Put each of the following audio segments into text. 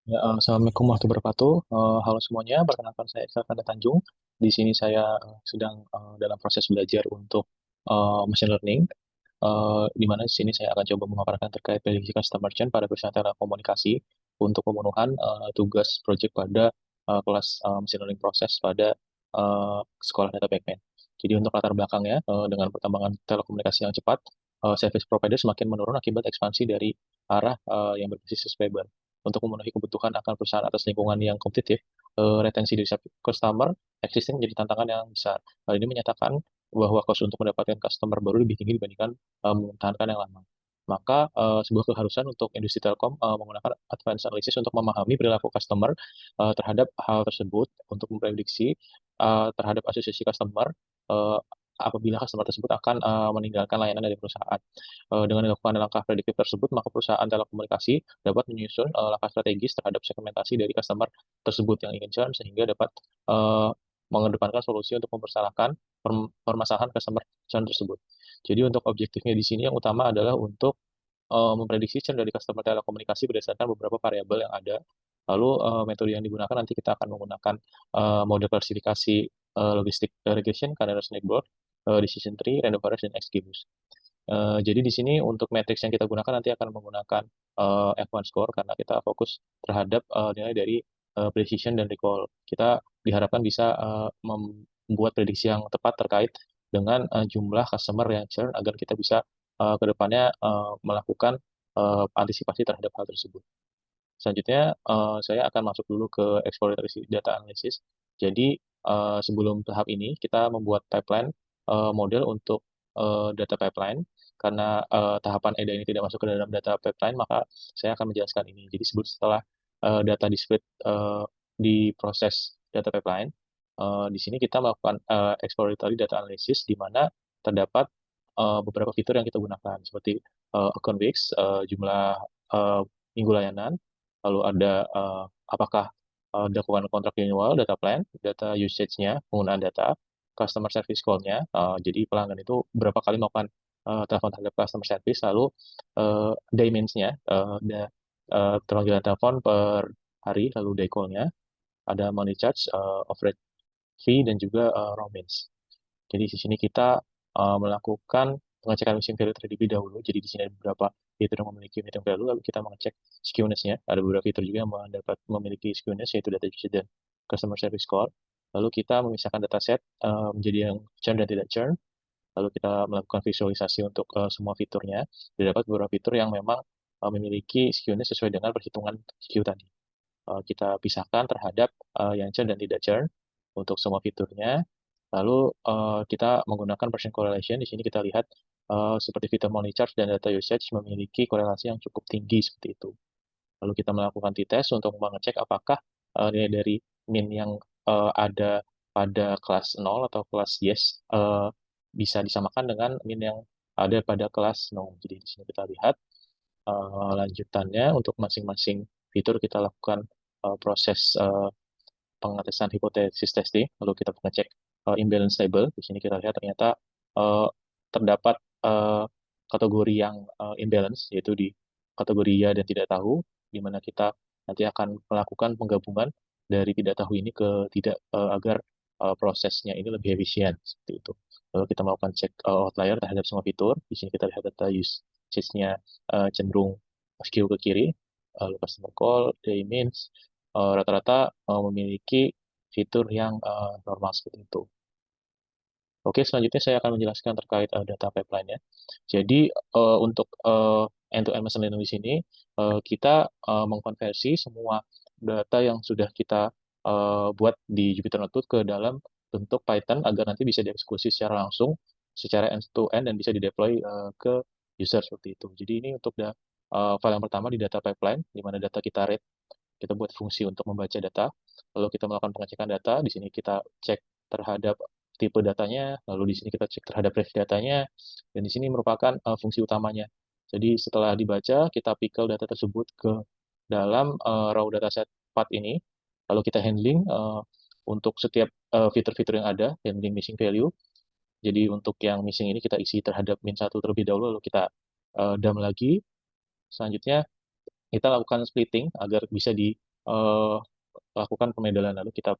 Ya, Assalamualaikum warahmatullahi wabarakatuh. Halo semuanya, perkenalkan saya Iqbal Fanda Tanjung. Di sini saya sedang dalam proses belajar untuk machine learning, di mana di sini saya akan coba memaparkan terkait prediksi customer churn pada perusahaan telekomunikasi untuk pemenuhan tugas proyek pada kelas machine learning proses pada sekolah data backend. Jadi untuk latar belakangnya, dengan perkembangan telekomunikasi yang cepat, service provider semakin menurun akibat ekspansi dari arah yang berbasis subscriber untuk memenuhi kebutuhan akan perusahaan atas lingkungan yang kompetitif, retensi dari customer existing menjadi tantangan yang besar. Hal ini menyatakan bahwa cost untuk mendapatkan customer baru lebih tinggi dibandingkan mempertahankan yang lama. Maka sebuah keharusan untuk industri telkom menggunakan advanced analysis untuk memahami perilaku customer terhadap hal tersebut untuk memprediksi terhadap asosiasi customer uh, apabila customer tersebut akan meninggalkan layanan dari perusahaan. Dengan dilakukan langkah prediktif tersebut, maka perusahaan telekomunikasi dapat menyusun langkah strategis terhadap segmentasi dari customer tersebut yang ingin churn sehingga dapat eh, mengedepankan solusi untuk mempersalahkan permasalahan customer churn tersebut. Jadi untuk objektifnya di sini yang utama adalah untuk memprediksi churn dari customer telekomunikasi berdasarkan beberapa variabel yang ada. Lalu metode yang digunakan nanti kita akan menggunakan model klasifikasi logistik regression, Canary Snakeboard, decision tree, random forest, dan XGBoost. Jadi di sini untuk matriks yang kita gunakan nanti akan menggunakan F1 score karena kita fokus terhadap nilai dari precision dan recall. Kita diharapkan bisa membuat prediksi yang tepat terkait dengan jumlah customer yang churn agar kita bisa ke depannya melakukan antisipasi terhadap hal tersebut. Selanjutnya, saya akan masuk dulu ke exploratory data analysis. Jadi, sebelum tahap ini, kita membuat pipeline model untuk data pipeline. Karena tahapan EDA ini tidak masuk ke dalam data pipeline, maka saya akan menjelaskan ini. Jadi, setelah data di split di proses data pipeline, di sini kita melakukan exploratory data analysis, di mana terdapat beberapa fitur yang kita gunakan, seperti account weeks, jumlah eh, minggu layanan, lalu ada apakah dilakukan kontrak renewal, data plan, data usage-nya, penggunaan data, customer service call-nya, jadi pelanggan itu berapa kali melakukan telepon terhadap customer service, lalu day-minutes-nya, panggilan telepon per hari, lalu day call-nya, ada money charge, overage fee, dan juga roamings. Jadi di sini kita melakukan pengecekan missing value terlebih dahulu. Jadi di sini ada beberapa fitur yang memiliki missing value, lalu kita mengecek skewness-nya. Ada beberapa fitur juga yang memiliki skewness, yaitu data usage dan customer service call. Lalu kita memisahkan dataset menjadi yang churn dan tidak churn. Lalu kita melakukan visualisasi untuk semua fiturnya. Terdapat beberapa fitur yang memang memiliki skewness sesuai dengan perhitungan skew tadi. Kita pisahkan terhadap yang churn dan tidak churn untuk semua fiturnya. Lalu kita menggunakan Persian correlation. Di sini kita lihat seperti fitur money charge dan data usage memiliki korelasi yang cukup tinggi seperti itu. Lalu kita melakukan t-test untuk mengecek apakah nilai dari min yang ada pada kelas 0 atau kelas yes bisa disamakan dengan min yang ada pada kelas no. Jadi di sini kita lihat lanjutannya untuk masing-masing fitur kita lakukan proses pengetesan hipotesis testing, lalu kita mengecek imbalance table. Di sini kita lihat ternyata uh, terdapat kategori yang imbalance, yaitu di kategori ya dan tidak tahu, di mana kita nanti akan melakukan penggabungan dari tidak tahu ini ke tidak agar prosesnya ini lebih efisien seperti itu. Lalu kita melakukan cek outlier terhadap semua fitur. Di sini kita lihat data usage-nya cenderung skew ke kiri, lalu customer call, day means, rata-rata memiliki fitur yang normal seperti itu. Oke, selanjutnya saya akan menjelaskan terkait data pipeline-nya. Jadi, untuk end-to-end machine learning di sini, kita mengkonversi semua data yang sudah kita buat di Jupyter Notebook ke dalam bentuk Python agar nanti bisa dieksekusi secara langsung, secara end-to-end, dan bisa dideploy ke user seperti itu. Jadi ini untuk file yang pertama di data pipeline, di mana data kita read, kita buat fungsi untuk membaca data, lalu kita melakukan pengecekan data, di sini kita cek terhadap tipe datanya, lalu di sini kita cek terhadap ref datanya, dan di sini merupakan fungsi utamanya. Jadi setelah dibaca, kita pickle data tersebut ke dalam raw dataset path ini, lalu kita handling untuk setiap fitur-fitur yang ada, handling missing value. Jadi untuk yang missing ini kita isi terhadap min 1 terlebih dahulu, lalu kita dump lagi. Selanjutnya kita lakukan splitting agar bisa eh, lakukan pemodelan, lalu kita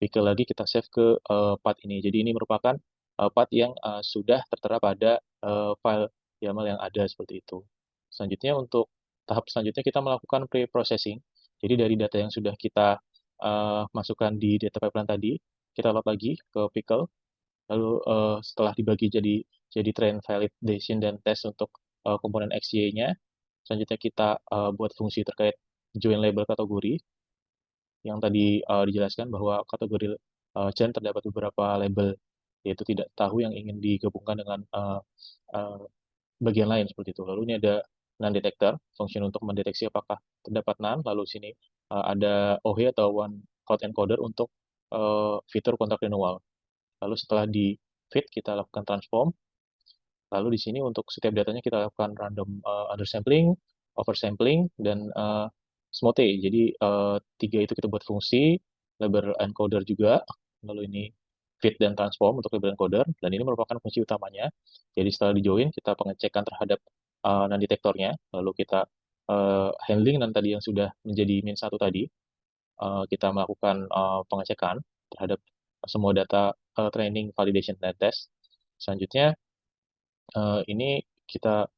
pickle lagi, kita save ke path ini. Jadi ini merupakan path yang sudah tertera pada file YAML yang ada seperti itu. Selanjutnya untuk tahap selanjutnya kita melakukan pre-processing. Jadi dari data yang sudah kita masukkan di data pipeline tadi, kita load lagi ke pickle, lalu setelah dibagi jadi train, validation, dan test untuk komponen XY-nya, selanjutnya kita buat fungsi terkait join label kategori, yang tadi dijelaskan bahwa kategori Chen terdapat beberapa label, yaitu tidak tahu yang ingin digabungkan dengan uh, bagian lain seperti itu. Lalu ini ada non detector, fungsi untuk mendeteksi apakah terdapat non. Lalu sini ada OH atau one hot encoder untuk fitur kontrak renewal. Lalu setelah di fit kita lakukan transform. Lalu di sini untuk setiap datanya kita lakukan random undersampling, oversampling, dan smooth. Jadi tiga itu kita buat fungsi, label encoder juga, lalu ini fit dan transform untuk label encoder, dan ini merupakan fungsi utamanya. Jadi setelah di join, kita pengecekan terhadap non-detektornya, lalu kita handling dan tadi yang sudah menjadi min satu tadi, kita melakukan pengecekan terhadap semua data training, validation, dan test. Selanjutnya, ini kita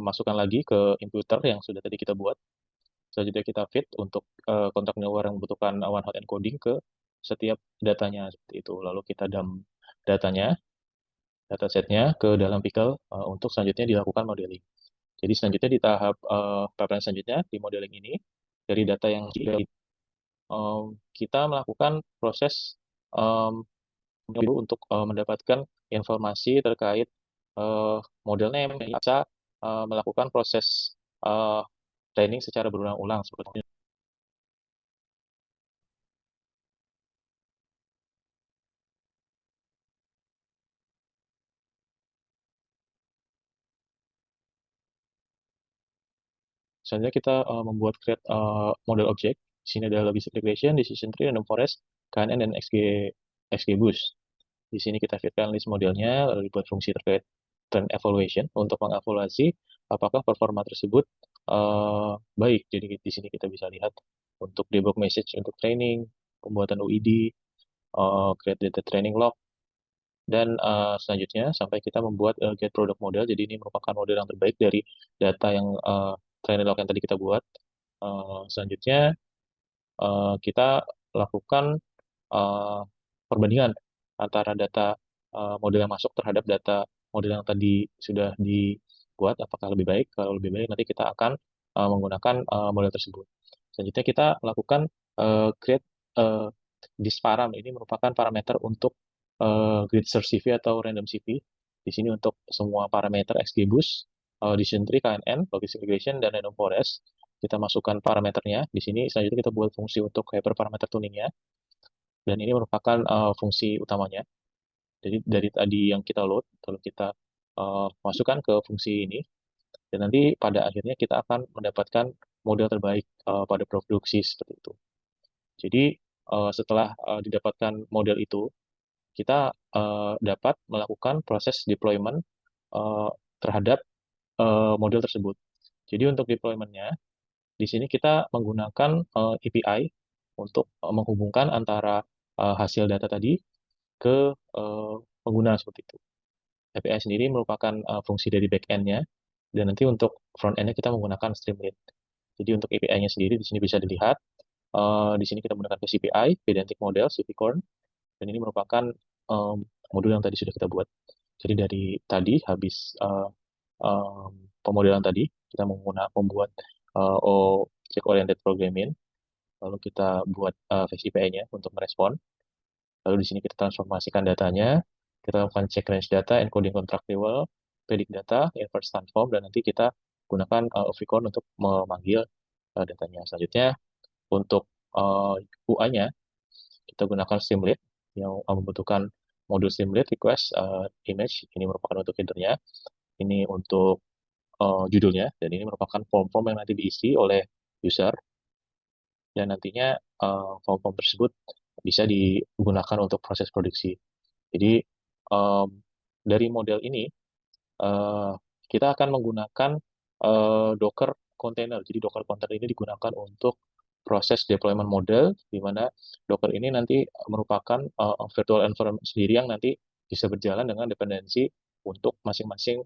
masukkan lagi ke imputer yang sudah tadi kita buat. Selanjutnya kita fit untuk kontak newar yang membutuhkan one hot encoding ke setiap datanya seperti itu. Lalu kita dump datanya, datasetnya ke dalam pickle untuk selanjutnya dilakukan modeling. Jadi selanjutnya di tahap pipeline selanjutnya di modeling ini, dari data yang kita melakukan proses um, untuk mendapatkan informasi terkait modelnya yang bisa melakukan proses uh, training secara berulang-ulang seperti itu. Selanjutnya kita membuat create model object. Di sini ada logistic regression, decision tree, random forest, KNN, dan XGBoost. Di sini kita fitkan list modelnya, lalu dibuat fungsi terkait trend evaluation untuk mengevaluasi apakah performa tersebut baik. Jadi di sini kita bisa lihat untuk debug message untuk training, pembuatan UID, create data training log, dan selanjutnya sampai kita membuat get product model. Jadi ini merupakan model yang terbaik dari data yang training log yang tadi kita buat. Selanjutnya kita lakukan uh, perbandingan antara data model yang masuk terhadap data model yang tadi sudah dibuat, apakah lebih baik. Kalau lebih baik nanti kita akan menggunakan model tersebut. Selanjutnya kita lakukan create uh, disparam. Ini merupakan parameter untuk grid search CV atau random CV. Di sini untuk semua parameter XGBoost, decision tree, KNN, logistic regression, dan random forest kita masukkan parameternya. Di sini selanjutnya kita buat fungsi untuk hyperparameter tuningnya, dan ini merupakan fungsi utamanya. Jadi dari tadi yang kita load, lalu kita masukkan ke fungsi ini, dan nanti pada akhirnya kita akan mendapatkan model terbaik pada produksi seperti itu. Jadi setelah didapatkan model itu, kita dapat melakukan proses deployment uh, terhadap model tersebut. Jadi untuk deploymentnya, di sini kita menggunakan API untuk menghubungkan antara hasil data tadi ke pengguna seperti itu. API sendiri merupakan fungsi dari back-end-nya, dan nanti untuk front-end-nya kita menggunakan Streamlit. Jadi untuk API-nya sendiri di sini bisa dilihat. Di sini kita menggunakan CPI, Pedantic Model, CPcorn, dan ini merupakan modul yang tadi sudah kita buat. Jadi dari tadi habis pemodelan tadi, kita membuat object oriented programming, lalu kita buat fetch API-nya untuk merespon. Lalu di sini kita transformasikan datanya, kita lakukan check range data, encoding contractual, predict data, invert transform, dan nanti kita gunakan Ovicon untuk memanggil datanya. Selanjutnya, untuk UI-nya, kita gunakan Streamlit yang membutuhkan modul Streamlit request image. Ini merupakan untuk header-nya, ini untuk judulnya, dan ini merupakan form-form yang nanti diisi oleh user, dan nantinya form-form tersebut bisa digunakan untuk proses produksi. Jadi dari model ini kita akan menggunakan Docker container. Jadi Docker container ini digunakan untuk proses deployment model, di mana Docker ini nanti merupakan virtual environment sendiri yang nanti bisa berjalan dengan dependensi untuk masing-masing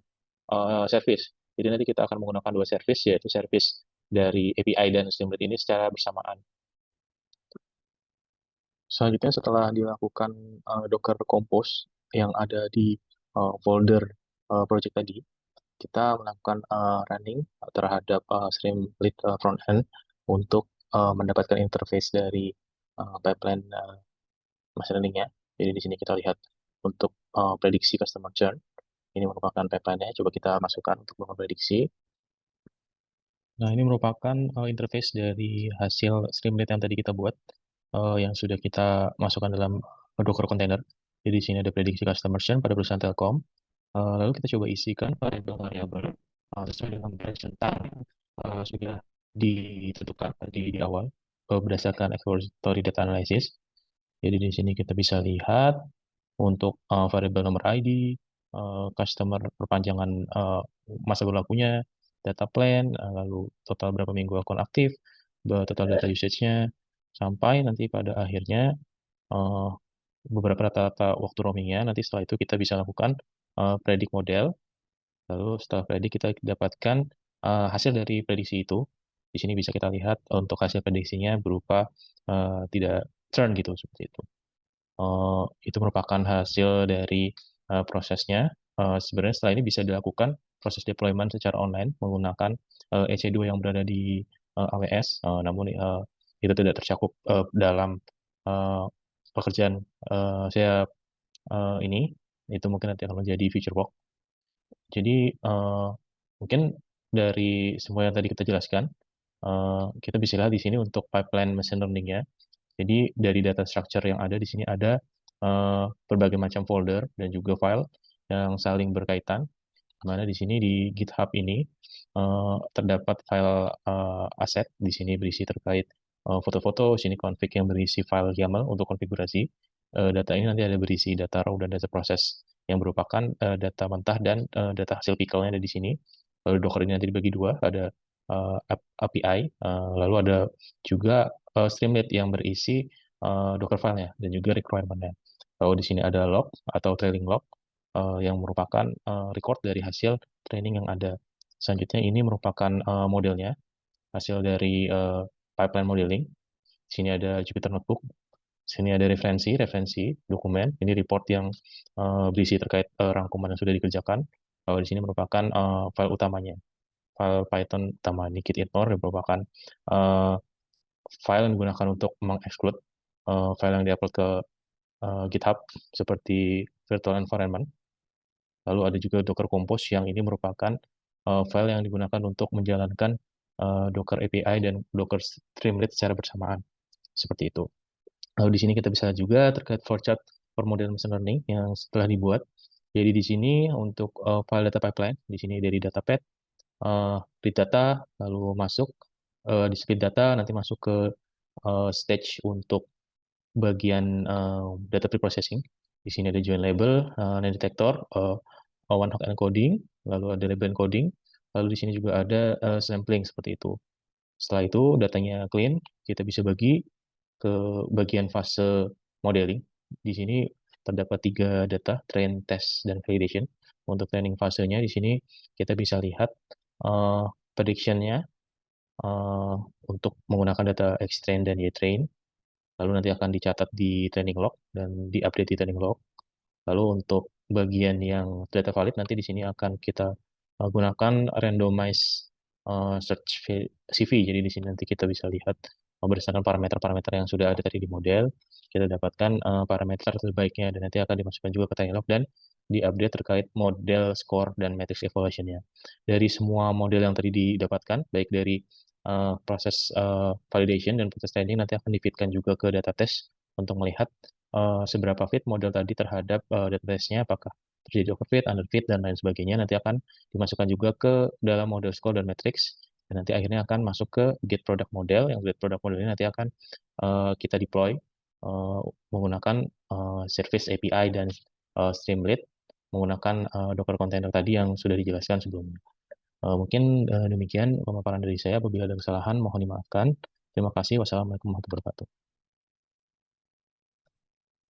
service. Jadi nanti kita akan menggunakan dua service, yaitu service dari API dan Streamlit ini secara bersamaan. Selanjutnya setelah dilakukan Docker Compose yang ada di folder project tadi, kita melakukan running terhadap Streamlit frontend untuk mendapatkan interface dari pipeline machine learning-nya. Jadi di sini kita lihat untuk prediksi customer churn. Ini merupakan pipeline-nya. Coba kita masukkan untuk memprediksi. Nah, ini merupakan interface dari hasil Streamlit yang tadi kita buat, yang sudah kita masukkan dalam Docker container. Jadi di sini ada prediksi customer churn pada perusahaan Telkom. Lalu kita coba isikan variabel-variabel sesuai dengan branch tentang sudah ditentukan di awal berdasarkan exploratory data analysis. Jadi di sini kita bisa lihat untuk variabel nomor ID, customer perpanjangan masa berlakunya, data plan, lalu total berapa minggu akun aktif, total data usage-nya, sampai nanti pada akhirnya uh, beberapa rata-rata waktu roamingnya. Nanti setelah itu kita bisa lakukan predict model. Lalu setelah predict kita dapatkan hasil dari prediksi itu. Di sini bisa kita lihat untuk hasil prediksinya berupa tidak churn gitu seperti itu. Itu merupakan hasil dari prosesnya. Sebenarnya setelah ini bisa dilakukan proses deployment secara online menggunakan EC2 yang berada di AWS, namun itu tidak tercakup dalam uh, pekerjaan saya ini. Itu mungkin nanti akan menjadi feature work. Jadi mungkin dari semua yang tadi kita jelaskan, kita bisa lihat di sini untuk pipeline machine learning-nya. Jadi dari data structure yang ada di sini ada berbagai macam folder dan juga file yang saling berkaitan. Mana di sini di GitHub ini terdapat file aset di sini berisi terkait foto-foto, sini config yang berisi file YAML untuk konfigurasi. Data ini nanti ada berisi data raw dan data proses yang merupakan data mentah dan data hasil pickle-nya ada di sini. Lalu Docker ini nanti dibagi dua, ada API, lalu ada juga Streamlit yang berisi Docker file-nya dan juga requirement-nya. Lalu di sini ada log atau trailing log yang merupakan record dari hasil training yang ada. Selanjutnya ini merupakan modelnya, hasil dari pipeline modeling. Di sini ada Jupyter Notebook, di sini ada referensi dokumen. Ini report yang berisi terkait rangkuman yang sudah dikerjakan. Di sini merupakan file utamanya, file Python utama ini gitignore yang merupakan file yang digunakan untuk mengexclude file yang diupload ke GitHub seperti virtual environment. Lalu ada juga Docker Compose yang ini merupakan file yang digunakan untuk menjalankan Docker API dan Docker Streamlit secara bersamaan. Seperti itu. Lalu di sini kita bisa juga terkait flowchart for model machine learning yang setelah dibuat. Jadi di sini untuk file data pipeline, di sini dari datapad, read data, lalu masuk di split data, nanti masuk ke stage untuk bagian data preprocessing. Di sini ada join label, name detector, one hot encoding, lalu ada label encoding, lalu di sini juga ada sampling seperti itu. Setelah itu datanya clean, kita bisa bagi ke bagian fase modeling. Di sini terdapat 3 data, train, test, dan validation. Untuk training fasenya di sini kita bisa lihat prediction-nya untuk menggunakan data X-train dan Y-train. Lalu nanti akan dicatat di training log dan diupdate di training log. Lalu untuk bagian yang data valid nanti di sini akan kita gunakan randomize search CV. Jadi di sini nanti kita bisa lihat berdasarkan parameter-parameter yang sudah ada tadi di model, kita dapatkan parameter terbaiknya dan nanti akan dimasukkan juga ke training log dan diupdate terkait model score dan matrix evaluation-nya. Dari semua model yang tadi didapatkan, baik dari proses validation dan proses training nanti akan di-feed-kan juga ke data test untuk melihat seberapa fit model tadi terhadap database-nya, apakah terjadi overfit, underfit, dan lain sebagainya. Nanti akan dimasukkan juga ke dalam model score dan matrix, dan nanti akhirnya akan masuk ke get product model, yang get product model ini nanti akan kita deploy menggunakan service API dan Streamlit, menggunakan Docker container tadi yang sudah dijelaskan sebelumnya. Mungkin demikian pemaparan dari saya. Apabila ada kesalahan, mohon dimaafkan. Terima kasih. Wassalamualaikum warahmatullahi wabarakatuh.